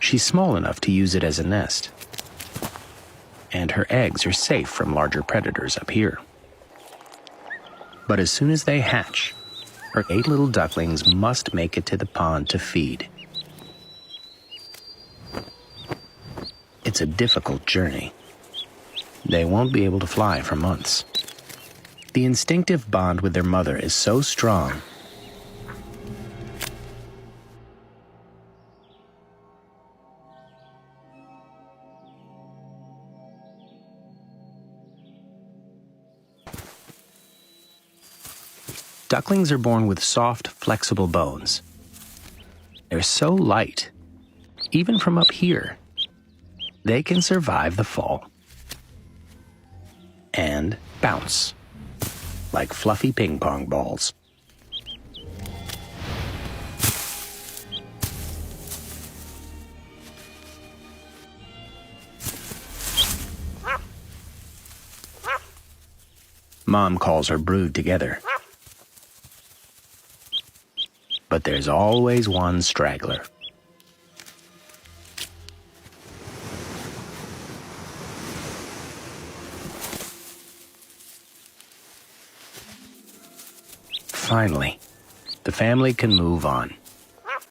She's small enough to use it as a nest, and her eggs are safe from larger predators up here. But as soon as they hatch, her 8 little ducklings must make it to the pond to feed. It's a difficult journey. They won't be able to fly for months. The instinctive bond with their mother is so strong ducklings are born with soft, flexible bones. They're so light, even from up here, they can survive the fall and bounce like fluffy ping pong balls. Mom calls her brood together. But there's always one straggler. Finally, the family can move on.